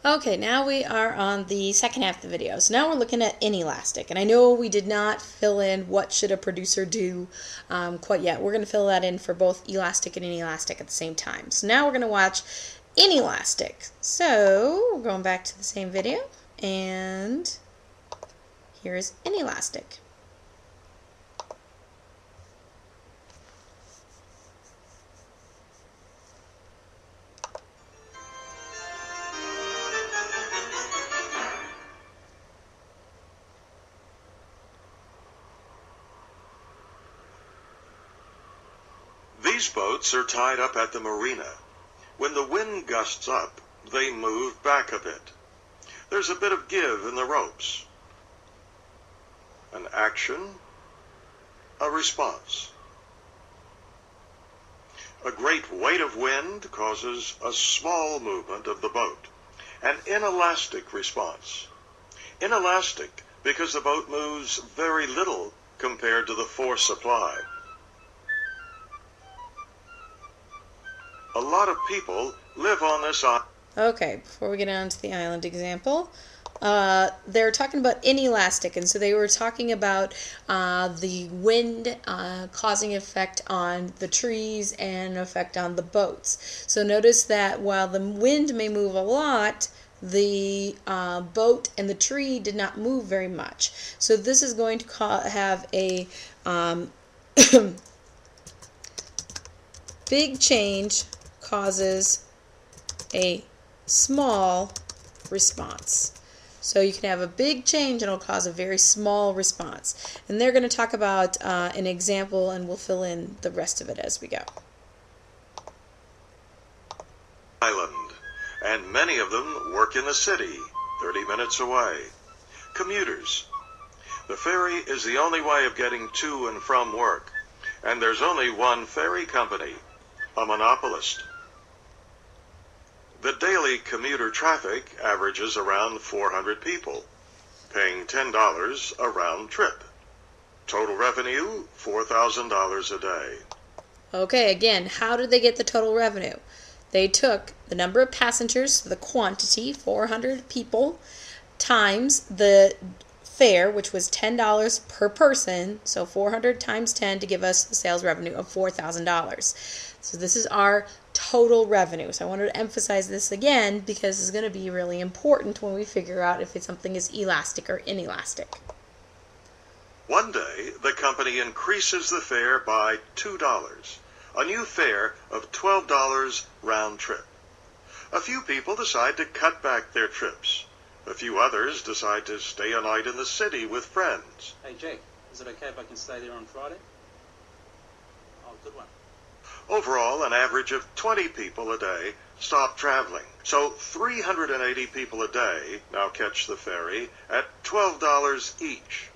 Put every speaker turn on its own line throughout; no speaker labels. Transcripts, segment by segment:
Okay, now we are on the second half of the video. So now we're looking at Inelastic, and I know we did not fill in what should a producer do quite yet. We're going to fill that in for both Elastic and Inelastic at the same time. So now we're going to watch Inelastic. So we're going back to the same video, and here's Inelastic.
These boats are tied up at the marina. When the wind gusts up, they move back a bit. There's a bit of give in the ropes. An action, a response. A great weight of wind causes a small movement of the boat, an inelastic response. Inelastic because the boat moves very little compared to the force applied. A lot of people live on this island.
Okay, before we get on to the island example, they're talking about inelastic, and so they were talking about the wind causing effect on the trees and effect on the boats. So notice that while the wind may move a lot, the boat and the tree did not move very much. So this is going to have a big change causes a small response. So you can have a big change and it'll cause a very small response. And they're going to talk about an example, and we'll fill in the rest of it as we go.
Island, and many of them work in the city, 30 minutes away. Commuters. The ferry is the only way of getting to and from work, and there's only one ferry company, a monopolist. The daily commuter traffic averages around 400 people, paying $10 a round trip. Total revenue, $4,000 a day.
Okay, again, how did they get the total revenue? They took the number of passengers, the quantity, 400 people, times the fare, which was $10 per person, so 400 times 10 to give us the sales revenue of $4,000. So this is our total revenue. So I wanted to emphasize this again because it's going to be really important when we figure out if something is elastic or inelastic.
One day, the company increases the fare by $2, a new fare of $12 round trip. A few people decide to cut back their trips. A few others decide to stay a night in the city with friends.
Hey Jake, is it okay if I can stay there on Friday? Oh, good one.
Overall, an average of 20 people a day stop traveling. So 380 people a day now catch the ferry at $12 each.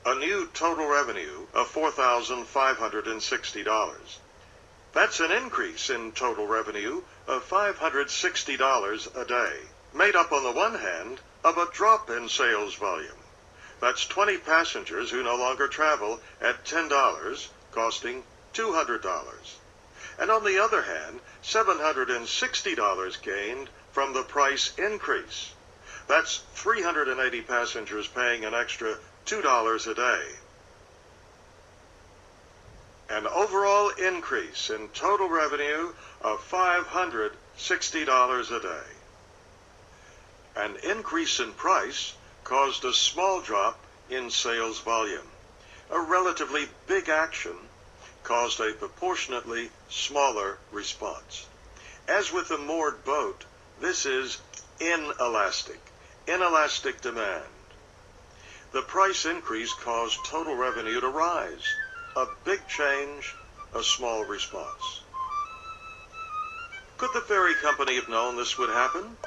A new total revenue of $4,560. That's an increase in total revenue of $560 a day, made up on the one hand of a drop in sales volume. That's 20 passengers who no longer travel at $10, costing $200. And on the other hand, $760 gained from the price increase. That's 380 passengers paying an extra $2 a day. An overall increase in total revenue of $560 a day. An increase in price caused a small drop in sales volume. A relatively big action caused a proportionately smaller response. As with the moored boat, this is inelastic demand. The price increase caused total revenue to rise. A big change, a small response. Could the ferry company have known this would happen?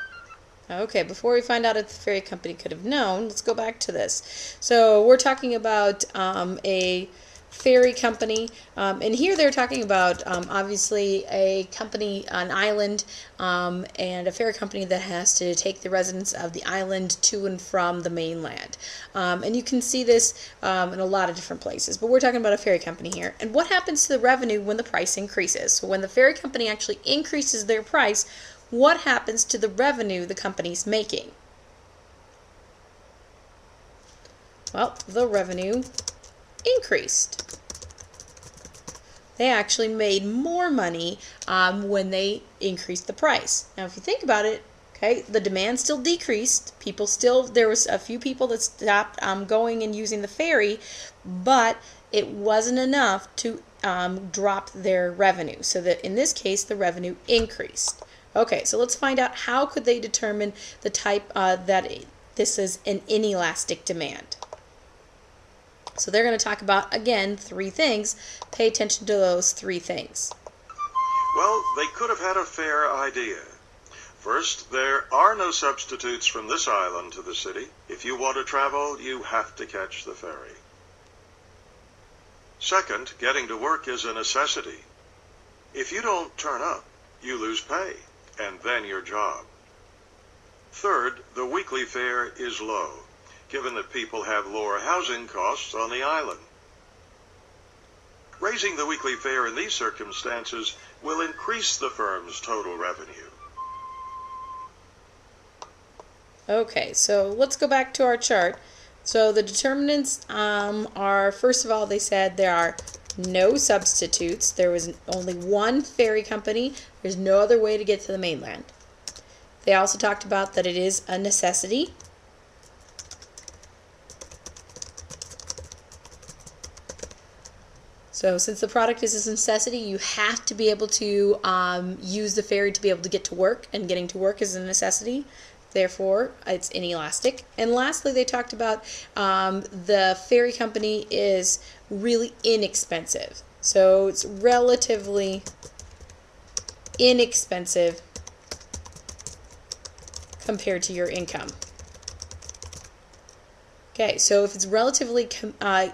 Okay, before we find out if the ferry company could have known, let's go back to this. So we're talking about a ferry company, and here they're talking about obviously a company, an island, and a ferry company that has to take the residents of the island to and from the mainland. And you can see this in a lot of different places, but we're talking about a ferry company here. And what happens to the revenue when the price increases? So when the ferry company actually increases their price, what happens to the revenue the company's making? Well, the revenue increased. They actually made more money when they increased the price. Now, if you think about it, okay, the demand still decreased. There was a few people that stopped going and using the ferry, but it wasn't enough to drop their revenue. So that in this case, the revenue increased. Okay, so let's find out how could they determine the type that this is an inelastic demand. So they're going to talk about, again, 3 things. Pay attention to those 3 things.
Well, they could have had a fair idea. First, there are no substitutes from this island to the city. If you want to travel, you have to catch the ferry. Second, getting to work is a necessity. If you don't turn up, you lose pay, and then your job. Third, the weekly fare is low, given that people have lower housing costs on the island. Raising the weekly fare in these circumstances will increase the firm's total revenue.
Okay, so let's go back to our chart. So the determinants are, first of all, they said there are no substitutes. There was only one ferry company. There's no other way to get to the mainland. They also talked about that it is a necessity. So since the product is a necessity, you have to be able to use the ferry to be able to get to work, and getting to work is a necessity. Therefore, it's inelastic. And lastly, they talked about the ferry company is really inexpensive. So it's relatively inexpensive compared to your income. Okay, so if it's relatively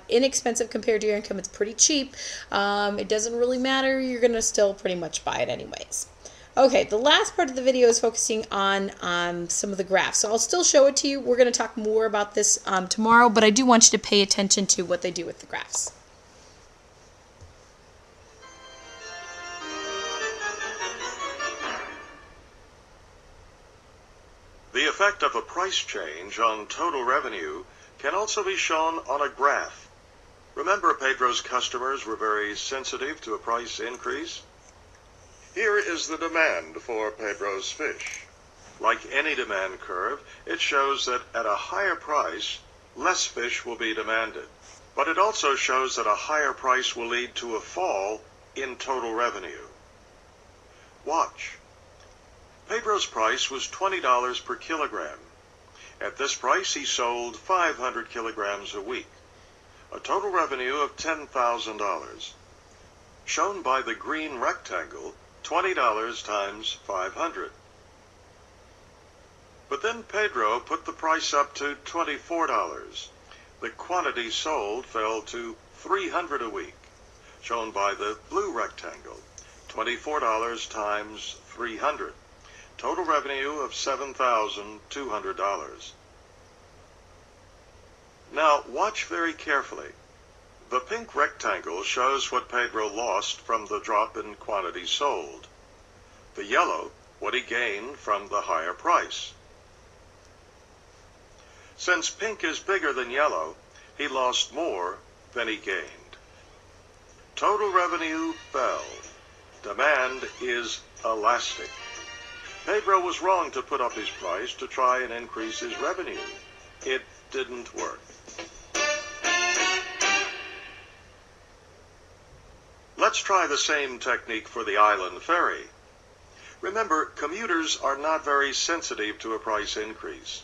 inexpensive compared to your income, it's pretty cheap. It doesn't really matter. You're going to still pretty much buy it anyways. Okay, the last part of the video is focusing on some of the graphs. So I'll still show it to you. We're going to talk more about this tomorrow, but I do want you to pay attention to what they do with the graphs.
The effect of a price change on total revenue can also be shown on a graph. Remember, Pedro's customers were very sensitive to a price increase? Here is the demand for Pedro's fish. Like any demand curve, it shows that at a higher price, less fish will be demanded. But it also shows that a higher price will lead to a fall in total revenue. Watch. Pedro's price was $20 per kilogram. At this price, he sold 500 kilograms a week, a total revenue of $10,000. Shown by the green rectangle, $20 times 500. But then Pedro put the price up to $24. The quantity sold fell to 300 a week, shown by the blue rectangle, $24 times 300. Total revenue of $7,200. Now watch very carefully. The pink rectangle shows what Pedro lost from the drop in quantity sold. The yellow, what he gained from the higher price. Since pink is bigger than yellow, he lost more than he gained. Total revenue fell. Demand is elastic. Pedro was wrong to put up his price to try and increase his revenue. It didn't work. Let's try the same technique for the island ferry. Remember, commuters are not very sensitive to a price increase.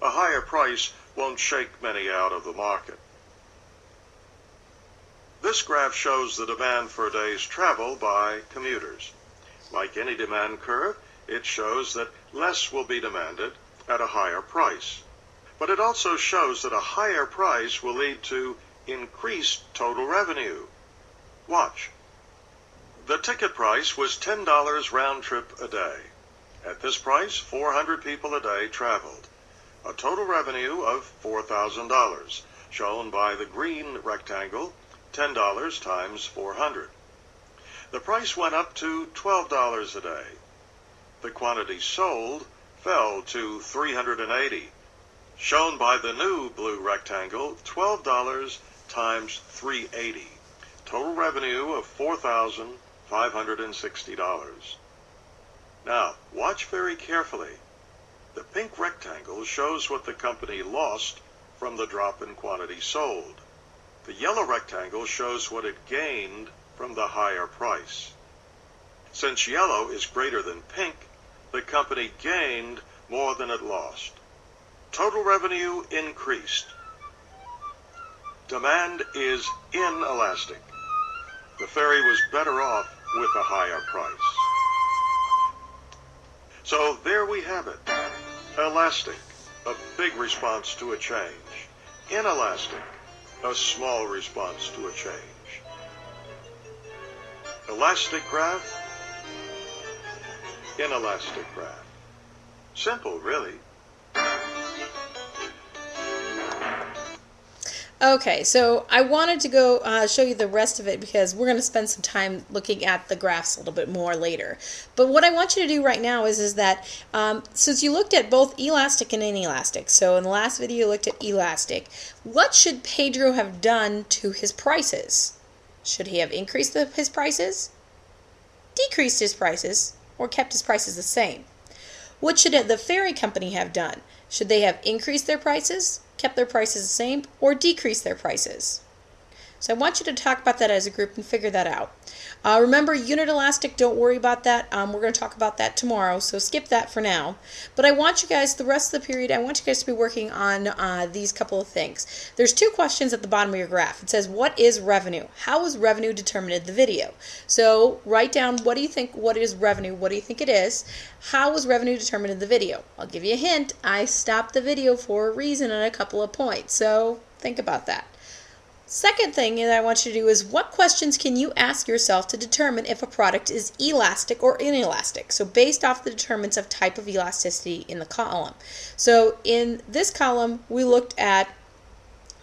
A higher price won't shake many out of the market. This graph shows the demand for a day's travel by commuters. Like any demand curve, it shows that less will be demanded at a higher price. But it also shows that a higher price will lead to increased total revenue. Watch. The ticket price was $10 round trip a day. At this price, 400 people a day traveled. A total revenue of $4,000, shown by the green rectangle, $10 times 400. The price went up to $12 a day. the quantity sold fell to 380, shown by the new blue rectangle, $12 times 380, total revenue of $4,560. Now, watch very carefully. The pink rectangle shows what the company lost from the drop in quantity sold. The yellow rectangle shows what it gained from the higher price. Since yellow is greater than pink, the company gained more than it lost. Total revenue increased. Demand is inelastic. The ferry was better off with a higher price. So there we have it. Elastic, a big response to a change. Inelastic, a small response to a change. Elastic graph, inelastic graph. Simple, really.
Okay, so I wanted to go show you the rest of it because we're going to spend some time looking at the graphs a little bit more later. But what I want you to do right now is that since you looked at both elastic and inelastic, so in the last video you looked at elastic, what should Pedro have done to his prices? Should he have increased his prices, decreased his prices, or kept his prices the same? What should the ferry company have done? Should they have increased their prices, kept their prices the same, or decreased their prices? So I want you to talk about that as a group and figure that out. Remember, unit elastic, don't worry about that. We're going to talk about that tomorrow, so skip that for now. But I want you guys, the rest of the period, I want you guys to be working on these couple of things. There's two questions at the bottom of your graph. It says, what is revenue? How is revenue determined in the video? So write down, what do you think, what is revenue? What do you think it is? How was revenue determined in the video? I'll give you a hint. I stopped the video for a reason and a couple of points, so think about that. Second thing that I want you to do is, what questions can you ask yourself to determine if a product is elastic or inelastic? So based off the determinants of type of elasticity in the column. So in this column, we looked at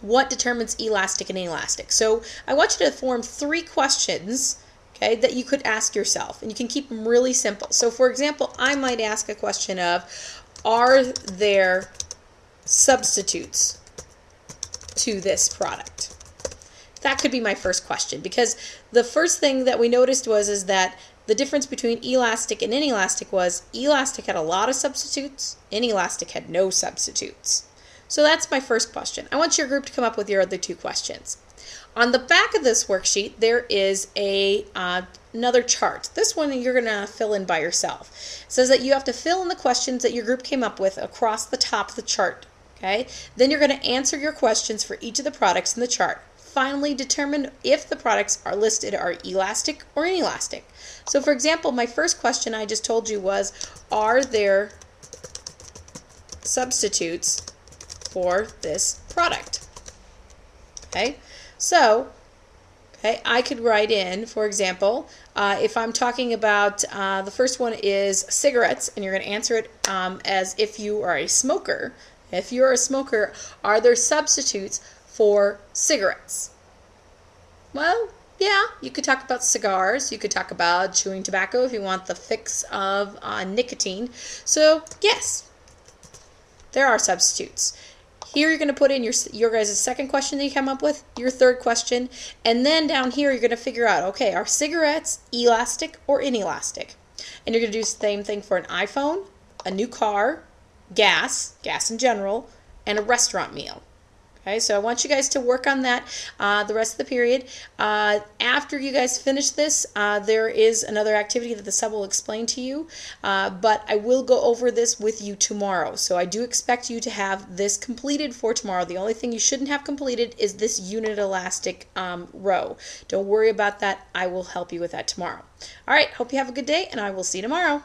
what determines elastic and inelastic. So I want you to form 3 questions, okay, that you could ask yourself, and you can keep them really simple. So for example, I might ask a question of, are there substitutes to this product? That could be my first question, because the first thing that we noticed is that the difference between elastic and inelastic was elastic had a lot of substitutes, inelastic had no substitutes. So that's my first question. I want your group to come up with your other 2 questions. On the back of this worksheet, there is another chart. This one you're going to fill in by yourself. It says that you have to fill in the questions that your group came up with across the top of the chart. Okay? Then you're going to answer your questions for each of the products in the chart. Finally, determine if the products are listed are elastic or inelastic. So for example, my first question I just told you was, are there substitutes for this product? Okay, so I could write in, for example, if I'm talking about the first one is cigarettes, and you're going to answer it as if you are a smoker. If you're a smoker, are there substitutes for cigarettes? Well, yeah, you could talk about cigars, you could talk about chewing tobacco if you want the fix of nicotine. So yes, there are substitutes. Here you're going to put in your guys' second question that you come up with, your third question, and then down here you're going to figure out, okay, are cigarettes elastic or inelastic? And you're going to do the same thing for an iPhone, a new car, gas in general, and a restaurant meal. Okay, so I want you guys to work on that the rest of the period. After you guys finish this, there is another activity that the sub will explain to you, but I will go over this with you tomorrow. So I do expect you to have this completed for tomorrow. The only thing you shouldn't have completed is this unit elastic row. Don't worry about that. I will help you with that tomorrow. All right, hope you have a good day, and I will see you tomorrow.